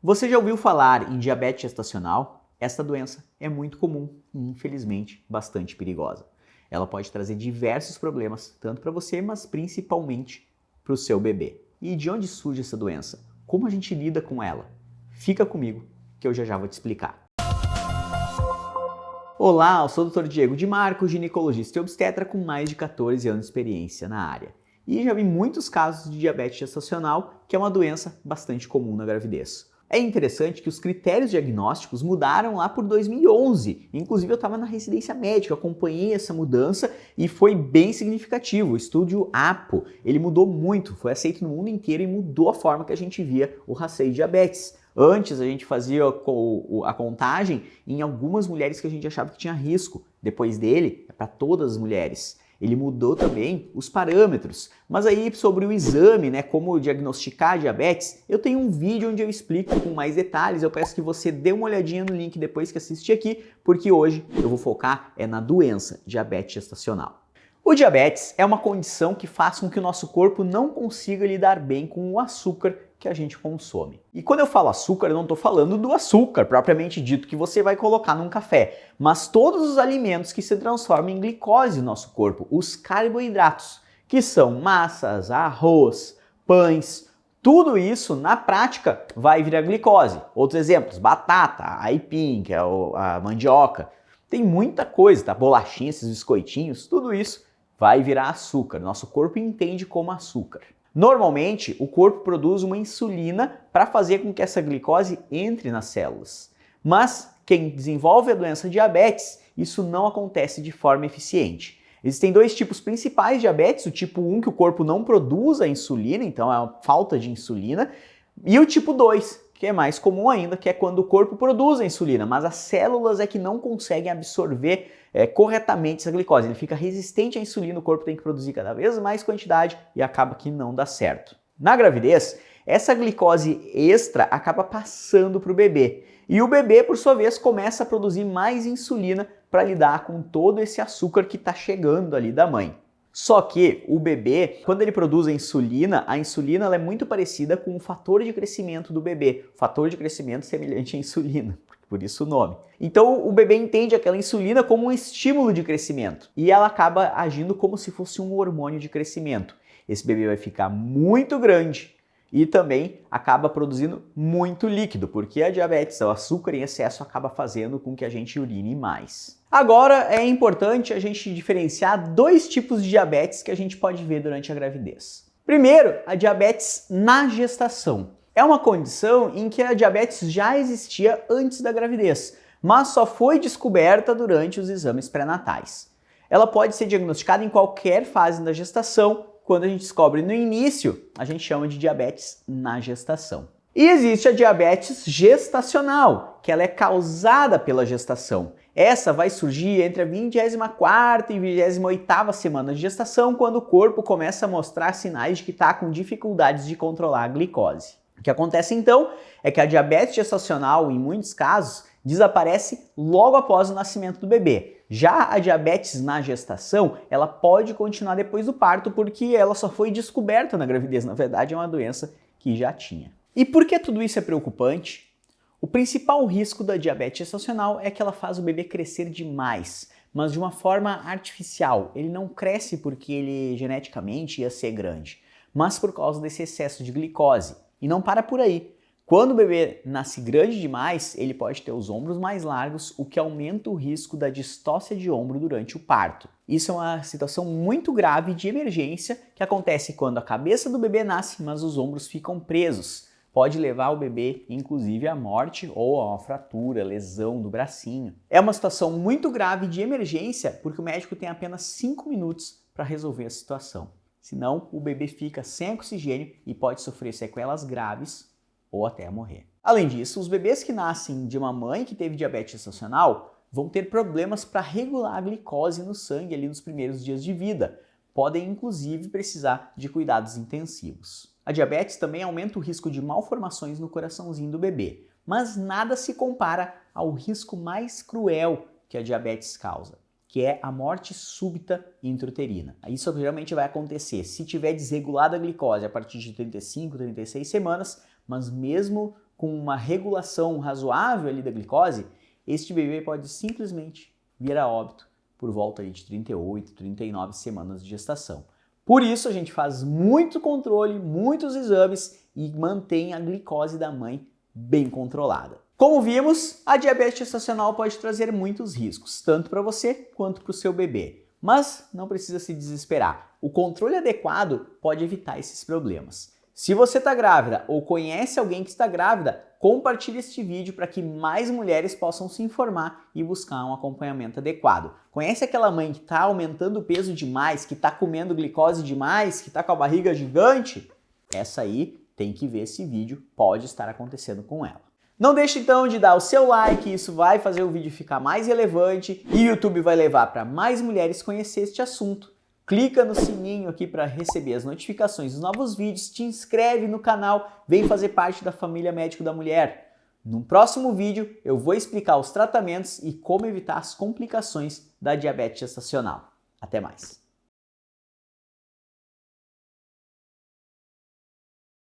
Você já ouviu falar em diabetes gestacional? Esta doença é muito comum e, infelizmente, bastante perigosa. Ela pode trazer diversos problemas, tanto para você, mas principalmente para o seu bebê. E de onde surge essa doença? Como a gente lida com ela? Fica comigo, que eu já vou te explicar. Olá, eu sou o Dr. Diego de Marco, ginecologista e obstetra com mais de 14 anos de experiência na área. E já vi muitos casos de diabetes gestacional, que é uma doença bastante comum na gravidez. É interessante que os critérios diagnósticos mudaram lá por 2011. Inclusive eu estava na residência médica, acompanhei essa mudança e foi bem significativo. O estúdio APO, ele mudou muito, foi aceito no mundo inteiro e mudou a forma que a gente via o rastreio de diabetes. Antes a gente fazia a contagem em algumas mulheres que a gente achava que tinha risco. Depois dele, é para todas as mulheres. Ele mudou também os parâmetros. Mas aí sobre o exame, como diagnosticar diabetes, eu tenho um vídeo onde eu explico com mais detalhes. Eu peço que você dê uma olhadinha no link depois que assistir aqui, porque hoje eu vou focar na doença diabetes gestacional. O diabetes é uma condição que faz com que o nosso corpo não consiga lidar bem com o açúcar que a gente consome. E quando eu falo açúcar, eu não estou falando do açúcar propriamente dito que você vai colocar num café, mas todos os alimentos que se transformam em glicose no nosso corpo, os carboidratos, que são massas, arroz, pães, tudo isso na prática vai virar glicose. Outros exemplos, batata, aipim, que é a mandioca, tem muita coisa, tá? Bolachinha, esses biscoitinhos, tudo isso vai virar açúcar. Nosso corpo entende como açúcar. Normalmente, o corpo produz uma insulina para fazer com que essa glicose entre nas células. Mas quem desenvolve a doença diabetes, isso não acontece de forma eficiente. Existem dois tipos principais de diabetes, o tipo 1, que o corpo não produz a insulina, então é uma falta de insulina, e o tipo 2, que é mais comum ainda, que é quando o corpo produz a insulina, mas as células é que não conseguem absorver corretamente essa glicose. Ele fica resistente à insulina, o corpo tem que produzir cada vez mais quantidade e acaba que não dá certo. Na gravidez, essa glicose extra acaba passando para o bebê. E o bebê, por sua vez, começa a produzir mais insulina para lidar com todo esse açúcar que está chegando ali da mãe. Só que o bebê, quando ele produz a insulina ela é muito parecida com o fator de crescimento do bebê. Fator de crescimento semelhante à insulina, por isso o nome. Então o bebê entende aquela insulina como um estímulo de crescimento e ela acaba agindo como se fosse um hormônio de crescimento. Esse bebê vai ficar muito grande e também acaba produzindo muito líquido, porque a diabetes, o açúcar em excesso, acaba fazendo com que a gente urine mais. Agora é importante a gente diferenciar dois tipos de diabetes que a gente pode ver durante a gravidez. Primeiro, a diabetes na gestação. É uma condição em que a diabetes já existia antes da gravidez, mas só foi descoberta durante os exames pré-natais. Ela pode ser diagnosticada em qualquer fase da gestação. Quando a gente descobre no início, a gente chama de diabetes na gestação. E existe a diabetes gestacional, que ela é causada pela gestação. Essa vai surgir entre a 24ª e 28ª semana de gestação, quando o corpo começa a mostrar sinais de que está com dificuldades de controlar a glicose. O que acontece então é que a diabetes gestacional, em muitos casos, desaparece logo após o nascimento do bebê. Já a diabetes na gestação, ela pode continuar depois do parto porque ela só foi descoberta na gravidez. Na verdade, é uma doença que já tinha. E por que tudo isso é preocupante? O principal risco da diabetes gestacional é que ela faz o bebê crescer demais, mas de uma forma artificial. Ele não cresce porque ele geneticamente ia ser grande, mas por causa desse excesso de glicose. E não para por aí. Quando o bebê nasce grande demais, ele pode ter os ombros mais largos, o que aumenta o risco da distócia de ombro durante o parto. Isso é uma situação muito grave de emergência que acontece quando a cabeça do bebê nasce, mas os ombros ficam presos. Pode levar o bebê, inclusive, à morte ou a uma fratura, lesão do bracinho. É uma situação muito grave de emergência porque o médico tem apenas 5 minutos para resolver a situação. Senão, o bebê fica sem oxigênio e pode sofrer sequelas graves ou até morrer. Além disso, os bebês que nascem de uma mãe que teve diabetes gestacional vão ter problemas para regular a glicose no sangue ali nos primeiros dias de vida. Podem, inclusive, precisar de cuidados intensivos. A diabetes também aumenta o risco de malformações no coraçãozinho do bebê, mas nada se compara ao risco mais cruel que a diabetes causa, que é a morte súbita intrauterina. Isso geralmente vai acontecer se tiver desregulada a glicose a partir de 35, 36 semanas, mas mesmo com uma regulação razoável ali da glicose, este bebê pode simplesmente vir a óbito por volta aí de 38, 39 semanas de gestação. Por isso a gente faz muito controle, muitos exames e mantém a glicose da mãe bem controlada. Como vimos, a diabetes gestacional pode trazer muitos riscos, tanto para você quanto para o seu bebê. Mas não precisa se desesperar. O controle adequado pode evitar esses problemas. Se você está grávida ou conhece alguém que está grávida, compartilhe este vídeo para que mais mulheres possam se informar e buscar um acompanhamento adequado. Conhece aquela mãe que está aumentando o peso demais, que está comendo glicose demais, que está com a barriga gigante? Essa aí tem que ver esse vídeo, pode estar acontecendo com ela. Não deixe então de dar o seu like, isso vai fazer o vídeo ficar mais relevante e o YouTube vai levar para mais mulheres conhecer este assunto. Clica no sininho aqui para receber as notificações dos novos vídeos, te inscreve no canal, vem fazer parte da família Médico da Mulher. No próximo vídeo eu vou explicar os tratamentos e como evitar as complicações da diabetes gestacional. Até mais!